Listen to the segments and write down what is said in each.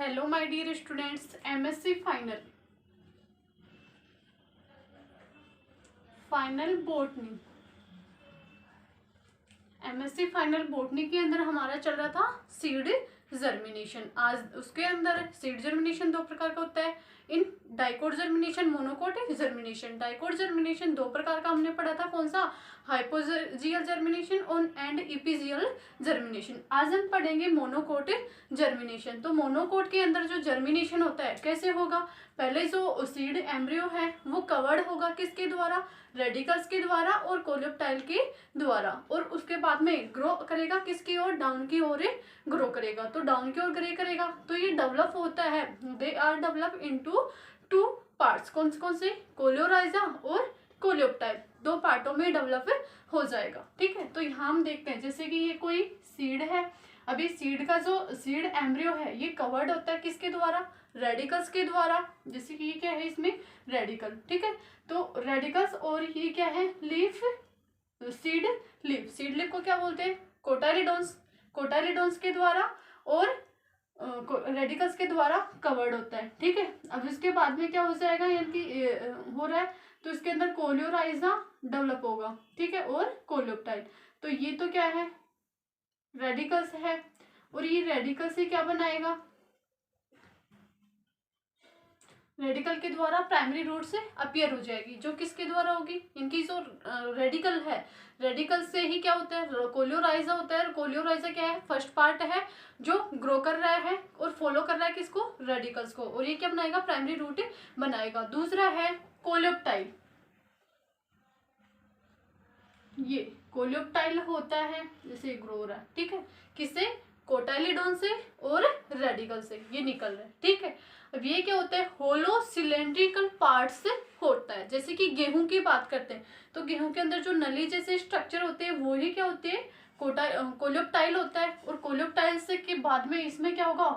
Hello my dear students, MSc final botany MSc final botany के अंदर हमारा चल रहा था सीड जर्मिनेशन। आज उसके अंदर सीड जर्मिनेशन दो प्रकार का होता है। इन dicot germination, monocot germination. Dicot germination दो प्रकार का हमने पढ़ा था, कौन सा? हाइपोजियल जर्मिनेशन और एंड इपिजियल जर्मिनेशन। आज हम पढ़ेंगे मोनोकोट जर्मिनेशन। तो मोनोकोट के अंदर जो जर्मिनेशन होता है कैसे होगा? पहले जो सीड एम्ब्रियो है वो कवर्ड होगा किसके द्वारा? रेडिकल्स के द्वारा और कोलेप्टाइल के द्वारा, और उसके बाद में ग्रो करेगा किसकी ओर? डाउन की ओर ग्रो करेगा। तो डाउन की ओर ग्रे करेगा तो ये डेवलप होता है, they are develop into two parts. कौन से? कोलियोराइजा और कोलेप्टाइल, दो पार्टों में डेवलप हो जाएगा। ठीक है, तो यहाँ हम देखते हैं जैसे कि ये कोई सीड है। अभी सीड का जो सीड एम्ब्रियो है ये कवर्ड होता है किसके द्वारा? रेडिकल्स के द्वारा। जैसे कि ये क्या है इसमें? रेडिकल। ठीक है, तो रेडिकल्स, और ये क्या है? Leaf, seed leaf. Seed leaf को क्या बोलते हैं? कोटाइलिडोन्स। कोटाइलिडोन्स के द्वारा और रेडिकल्स के द्वारा कवर्ड होता है। ठीक है, अब इसके बाद में क्या हो जाएगा, यानी कि हो रहा है, तो इसके अंदर कोलियोराइजा डेवलप होगा। ठीक है, और कोलियोप्टाइल। तो ये तो क्या है? रेडिकल्स है, और ये रेडिकल से क्या बनाएगा? रेडिकल के द्वारा प्राइमरी रूट से अपीयर हो जाएगी, जो किसके द्वारा होगी? इनकी जो रेडिकल है, रेडिकल से ही क्या होता है? कोलियोराइजा होता है। कोलियोराइजा क्या है? फर्स्ट पार्ट है जो ग्रो कर रहा है और फॉलो कर रहा है किसको? रेडिकल्स को, और ये क्या बनाएगा? प्राइमरी रूट बनाएगा। दूसरा है कोलियोप्टाइल। ये कोलियोप्टाइल होता है, जैसे ग्रो हो रहा है। ठीक है, किससे? कोटाइलिडोन से और रेडिकल से ये निकल रहा है। ठीक है, अब ये क्या होता है? होलो सिलेंड्रिकल पार्ट से होता है। जैसे कि गेहूं की बात करते हैं तो गेहूं के अंदर जो नली जैसे स्ट्रक्चर होते हैं वो ही क्या होते हैं? कोलियोप्टाइल होता है। और कोलियोप्टाइल से के बाद में इसमें क्या होगा?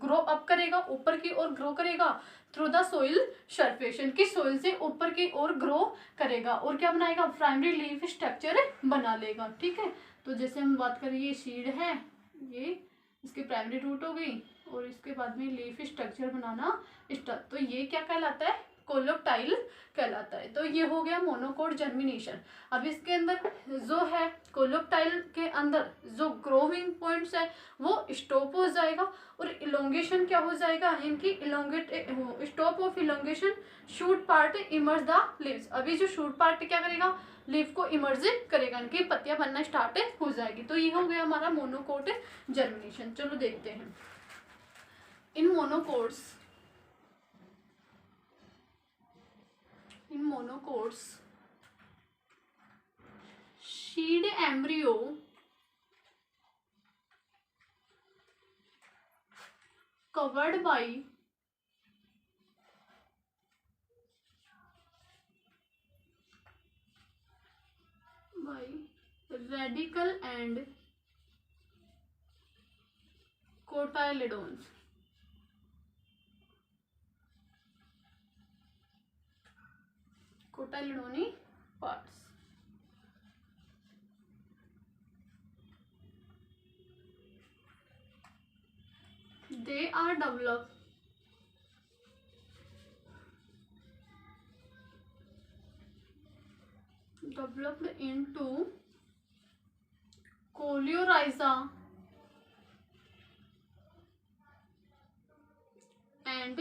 ग्रो अप करेगा, ऊपर की ओर ग्रो करेगा थ्रू द सोइल सर्फेशन, की सोइल से ऊपर की ओर ग्रो करेगा और क्या बनाएगा? प्राइमरी लीफ स्ट्रक्चर बना लेगा। ठीक है, तो जैसे हम बात करें ये सीड है, ये इसकी प्राइमरी रूट हो गई और इसके बाद में लीफ स्ट्रक्चर बनाना स्टार्ट, तो ये क्या कहलाता है? कोलियोप्टाइल कहलाता है। तो ये हो गया मोनोकोट जर्मिनेशन। अब इसके अंदर जो है कोलियोप्टाइल के अंदर जो ग्रोविंग पॉइंट्स है वो स्टॉप हो जाएगा और इलोंगेशन क्या हो जाएगा? इनकी elongate stop of elongation, shoot part emerge the leaves. अभी जो शूट पार्ट क्या करेगा? लीफ को इमर्ज करेगा, इनकी पत्तियां बनना स्टार्ट हो जाएगी। तो ये हो गया हमारा मोनोकोट जर्मिनेशन। चलो देखते हैं in monocots seed embryo covered by radical and cotyledons. Cotyledony parts. They are developed into coleorhiza and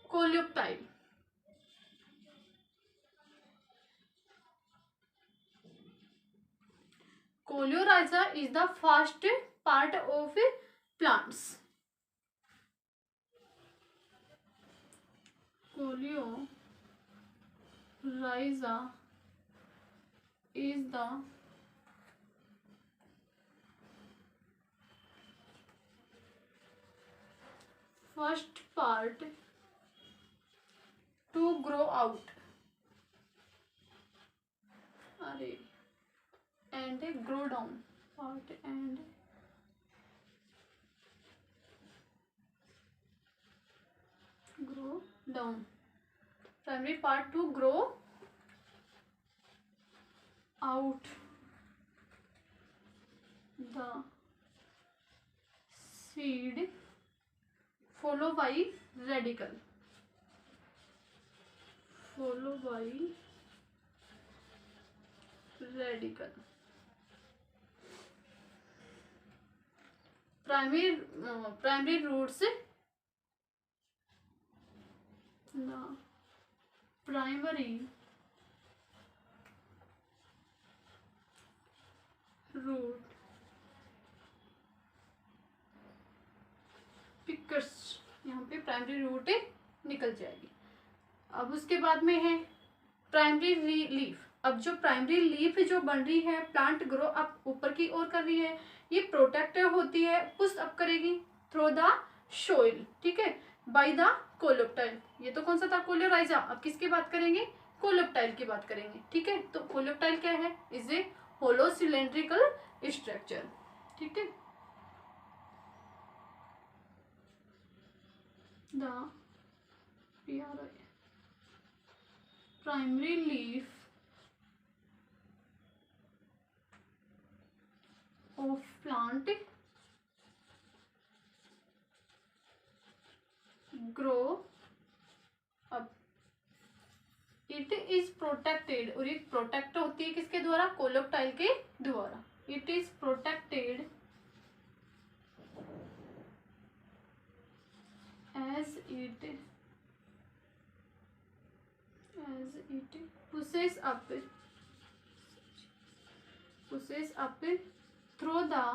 coleoptile. Coleorhiza is the first part of plants. Coleorhiza is the first part to grow out and grow down. Part and grow down. Primary part to grow out the seed follow by radical, follow by radical. Primary roots, primary root pickers, यहाँ पे primary root निकल जाएगी। अब उसके बाद में है primary leaf. अब जो प्राइमरी लीफ जो बन रही है, प्लांट ग्रो अप ऊपर की ओर कर रही है, ये प्रोटेक्टिव होती है, पुश अप करेगी थ्रू द सोइल, ठीक है, बाय द कोलेप्टाइल। ये तो कौन सा था, कोलेराइजा। अब किसकी बात करेंगे, कोलेप्टाइल की बात करेंगे, ठीक है। तो कोलेप्टाइल क्या है, is a hollow cylindrical structure, ठीक है। The primary leaf of plant grow up, it is protected, और ये प्रोटेक्ट होती है किसके द्वारा, कोलेप्टाइल के द्वारा। it is protected as it pushes up through the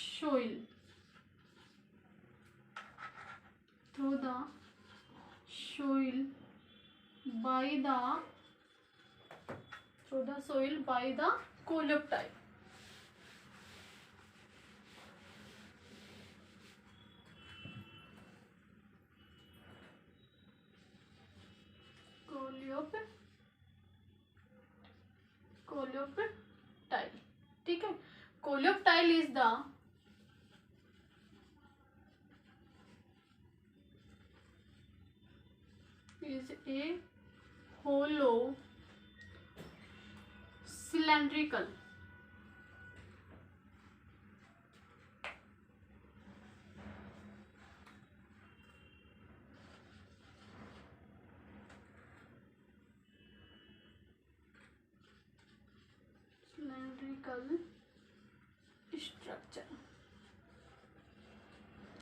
soil, by the coleoptile. Coleoptile, ठीक है। Coleoptile is a hollow cylindrical structure.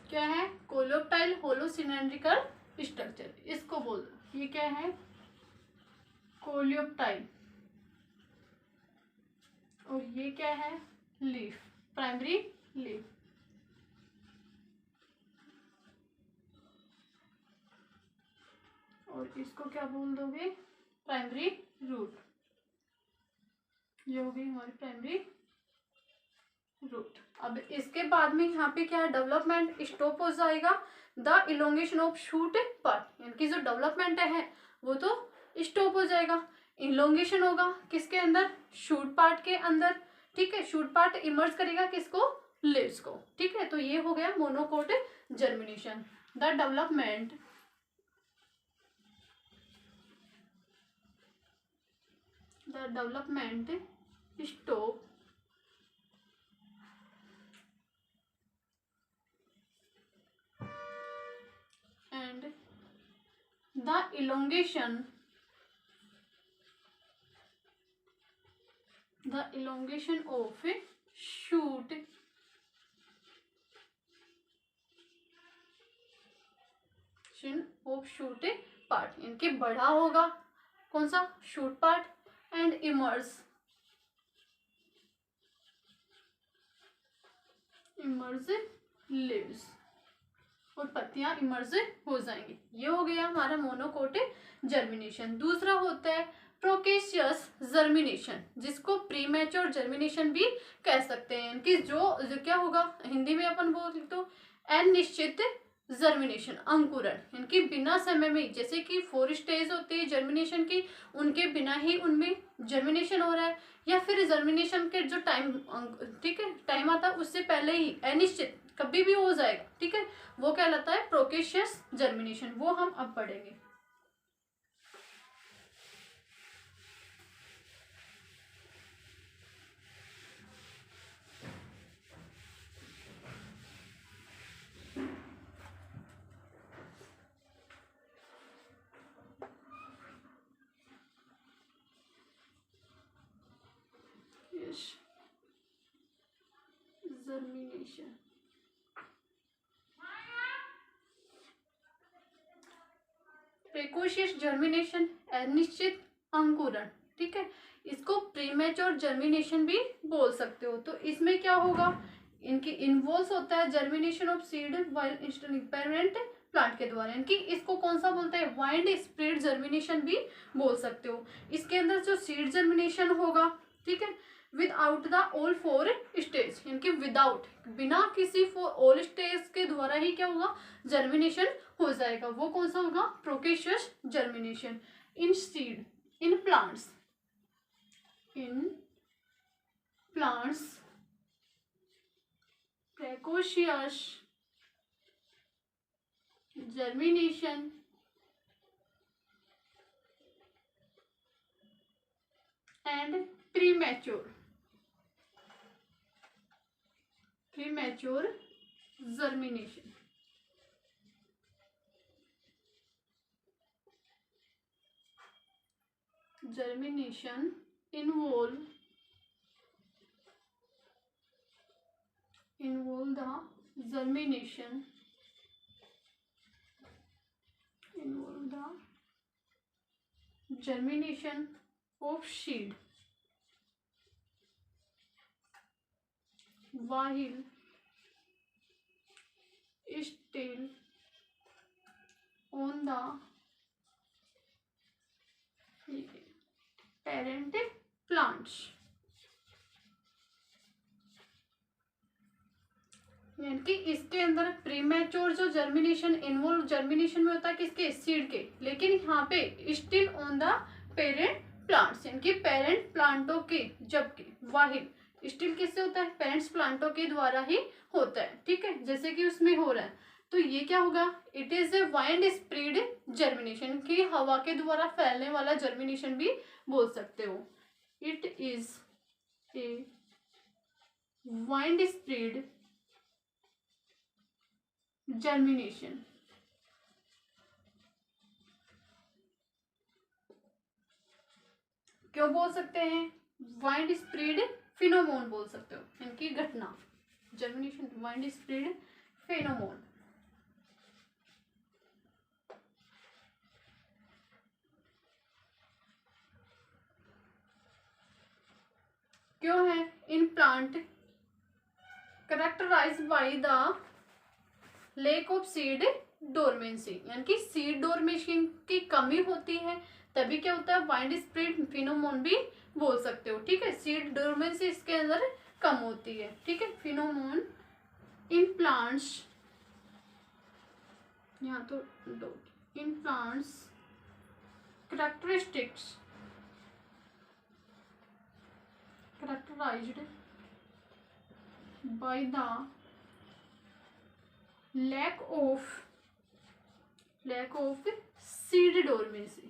क्या है, कोलेप्टाइल होलो सिलेंड्रिकल स्ट्रक्चर, इसको बोल दो। ये क्या है, कोलेप्टाइल, और ये क्या है, लीफ, प्राइमरी लीफ। और इसको क्या बोल दोगे, प्राइमरी रूट। ये हो गई हमारी प्राइमरी रूट। अब इसके बाद में यहाँ पे क्या है, डेवलपमेंट स्टॉप हो जाएगा, the elongation of shoot part, इनकी जो डेवलपमेंट है वो तो स्टॉप हो जाएगा। इलोंगेशन होगा किसके अंदर, शूट पार्ट के अंदर, ठीक है। शूट पार्ट इमर्ज करेगा किसको, लीव्स को, ठीक है। तो ये हो गया monocot germination. The development stop and the elongation of shoot part, इनके बढ़ा होगा कौन सा, shoot part, and emerge leaves, और पत्तियां इमर्ज हो जाएंगी। ये हो गया हमारा मोनोकोट जर्मिनेशन। दूसरा होता है प्रोकेशियस जर्मिनेशन, जिसको प्रीमैच्योर जर्मिनेशन भी कह सकते हैं। इनकी जो क्या होगा, हिंदी में अपन बोल तो अनिश्चित जर्मिनेशन, अंकुरण। इनकी बिना समय में, जैसे कि 4 स्टेज होती है जर्मिनेशन की, उनके बिना ही उनमें जर्मिनेशन हो रहा है, या फिर जर्मिनेशन के जो टाइम, ठीक है, टाइम आता है उससे पहले ही अनिश्चित कभी भी हो जाएगा, ठीक है, वो कहलाता है प्रोकेशियस जर्मिनेशन। वो हम अब पढ़ेंगे। जर्मिनेशन। प्रेकोशियस जर्मिनेशन, अनिश्चित अंकुरण, ठीक है, इसको प्रीमेच्योर जर्मिनेशन भी बोल सकते हो। तो इसमें क्या होगा, इनकी इन्वॉल्व होता है germination of seed while parent plant के द्वारा, इनकी इसको कौन सा बोलते हैं, वाइंड स्प्रेड जर्मिनेशन भी बोल सकते हो। इसके अंदर जो सीड जर्मिनेशन होगा, ठीक है, without the all four stage, इनके विदाउट, बिना किसी ऑल स्टेज के द्वारा ही क्या होगा, जर्मिनेशन हो जाएगा। वो कौन सा होगा, precocious germination in seed, in plants, in plants precocious germination and premature germination. Germination involve the germination of seed while still on the parent plants, यानी कि इसके अंदर प्रीमेच्योर जो जर्मिनेशन इन्वॉल्व जर्मिनेशन में होता है किसके, सीड के, लेकिन यहाँ पे still on the parent plants, इनके पेरेंट प्लांटों के, जबकि वाहिल स्टिल किससे होता है, पेरेंट्स प्लांटों के द्वारा ही होता है, ठीक है, जैसे कि उसमें हो रहा है। तो ये क्या होगा, it is a wind spread germination, की हवा के द्वारा फैलने वाला जर्मिनेशन भी बोल सकते हो। It is a wind spread germination, क्यों बोल सकते हैं, वाइंड स्प्रेड फिनोमोन बोल सकते हो, इनकी घटना, जर्मिनेशन वाइंड स्प्रेड फिनोमोन। क्यों है, in plant characterised by the lake of seed dormancy, यानी कि सीड डोरमेंसी की कमी होती है, तभी क्या होता है, वाइंड स्प्रेड फिनोमोन भी बोल सकते हो, ठीक है, सीड डोरमेंसी इसके अंदर कम होती है, ठीक है। फिनोमोन इन प्लांट्स, यहाँ तो in plants characteristics characterized by the lack of seed dormancy,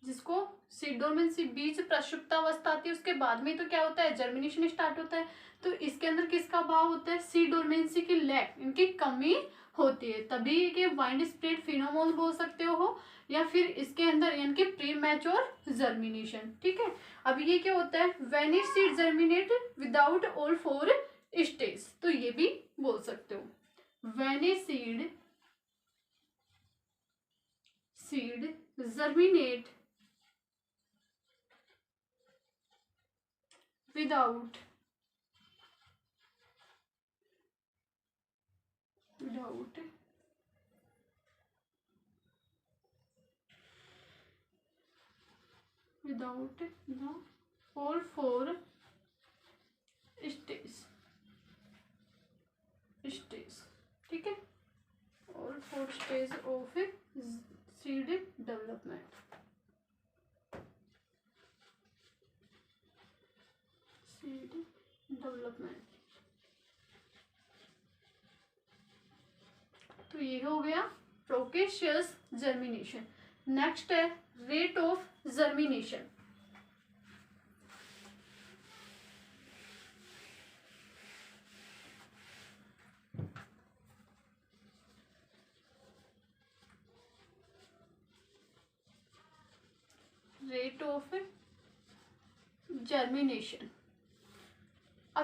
जिसको सीड डोरमेंसी, बीज प्रक्षुब्धता अवस्था आती है, उसके बाद में तो क्या होता है, जर्मिनेशन स्टार्ट होता है। तो इसके अंदर किसका अभाव होता है, सीड डोरमेंसी की लैक, इनकी कमी होती है, तभी ये वाइंड स्प्रेड फिनोमोन बोल सकते हो, या फिर इसके अंदर यानी कि प्रीमैच्योर जर्मिनेशन, ठीक है। अब ये क्या होता है, when it seed germinate without all four stage, तो ये भी बोल सकते हो, when a seed germinate without the all four stage, ठीक है, all four stage of seed development, तो ये हो गया प्रोकेशियस जर्मिनेशन। नेक्स्ट है rate of germination. Rate of germination,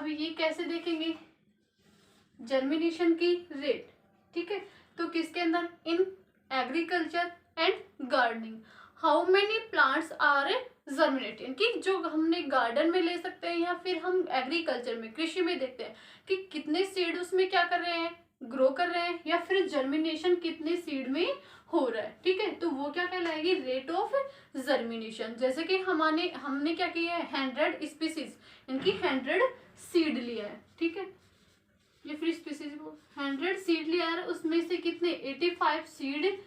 अब ये कैसे देखेंगे, जर्मिनेशन की रेट, ठीक है। तो किसके अंदर, in agriculture and gardening, how many plants are germinating, कि जो हमने गार्डन में ले सकते हैं या फिर हम एग्रीकल्चर में, कृषि में देखते हैं कि कितने सीड उसमें क्या कर रहे हैं, ग्रो कर रहे हैं, या फिर जर्मिनेशन कितने सीड में हो रहा है, ठीक है। तो वो क्या कहलाएगी, रेट ऑफ जर्मिनेशन। जैसे कि हमने क्या किया है, 100 स्पीसीज, इनकी 100 सीड लिया है, ठीक है। ये फिर स्पीसीज को 100 सीड लिया है, उसमें से कितने 85 सीड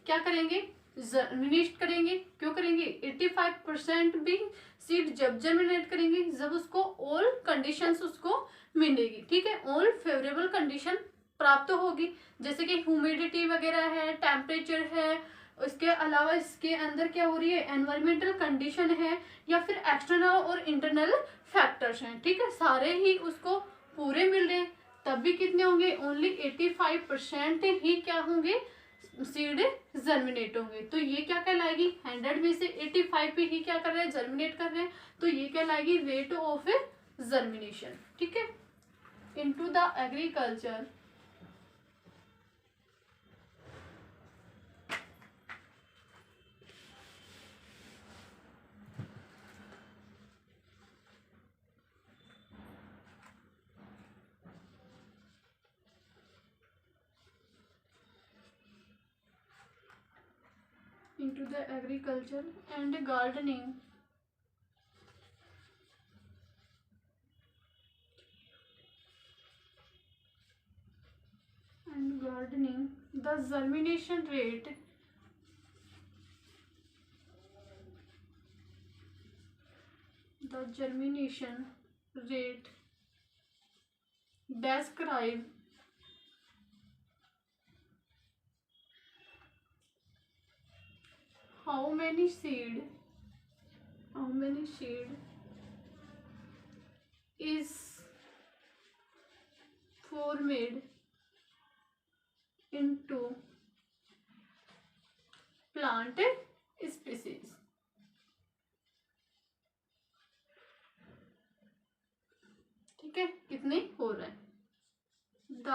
क्या करेंगे, जर्मिनेट करेंगे। क्यों करेंगे, 85% भी सीड जब जर्मिनेट करेंगे जब उसको ऑल कंडीशंस उसको मिलेगी, ठीक है, ऑल फेवरेबल कंडीशन प्राप्त होगी, जैसे कि ह्यूमिडिटी वगैरह है, टेम्परेचर है, उसके अलावा इसके अंदर क्या हो रही है, एनवायरमेंटल कंडीशन है, या फिर एक्सटर्नल और इंटरनल फैक्टर्स हैं, ठीक है, सारे ही उसको पूरे मिल रहे हैं, तब भी कितने होंगे, ओनली 85% ही क्या होंगे, सीड जर्मिनेट होंगे। तो ये क्या कहलाएगी, 100 में से 85 पे ही क्या कर रहे हैं, जर्मिनेट कर रहे हैं, तो ये कहलाएगी रेट ऑफ जर्मिनेशन, ठीक है। Into the agriculture into the agriculture and gardening the germination rate describe how many seed is formed into plant species, ठीक है, कितने हो रहे हैं, the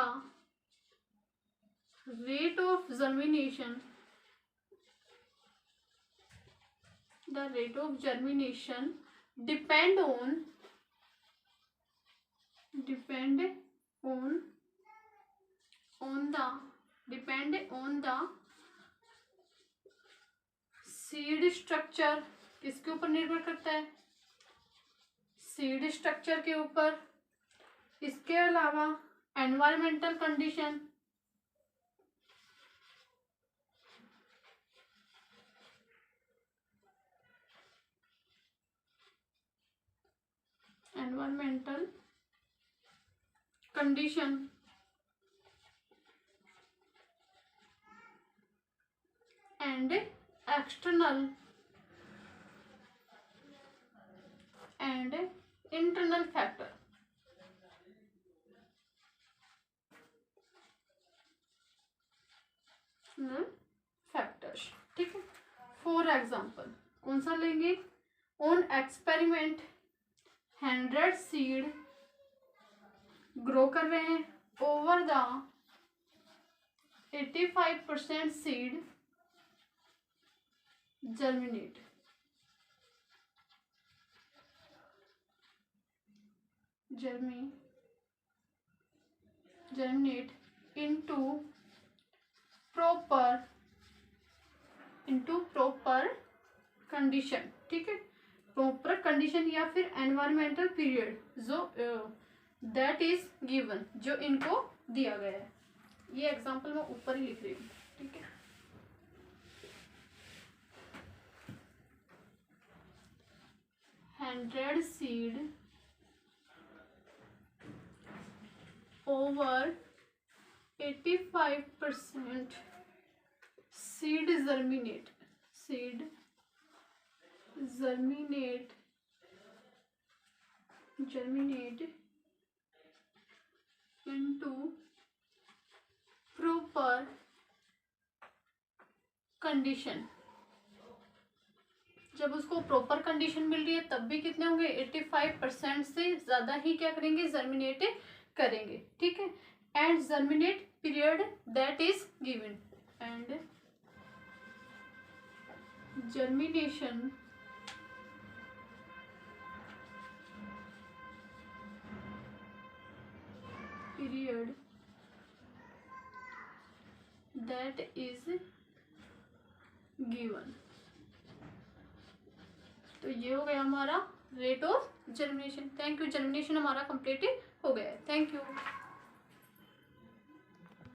rate of germination depend on the seed structure, किसके ऊपर निर्भर करता है, सीड स्ट्रक्चर के ऊपर। इसके अलावा environmental condition, and external and internal factors, ठीक है। फॉर एग्जाम्पल कौन सा लेंगे, ऑन एक्सपेरिमेंट 100 सीड ग्रो कर रहे हैं, over the 85% seed germinate into proper condition, ठीक है, प्रॉपर कंडीशन या फिर एनवायरमेंटल पीरियड जो दैट इज गिवन, जो इनको दिया गया है। ये एग्जांपल मैं ऊपर ही लिख रही हूँ, ठीक है। 100 seed over 85% seed germinate into proper condition जब उसको प्रॉपर कंडीशन मिल रही है तब भी कितने होंगे, 85% से ज़्यादा ही क्या करेंगे, जर्मिनेट करेंगे, ठीक है। And germinate period that is given, and germination period that is given. तो ये हो गया हमारा rate of germination. Thank you, germination हमारा कंप्लीट हो गया है। Thank you.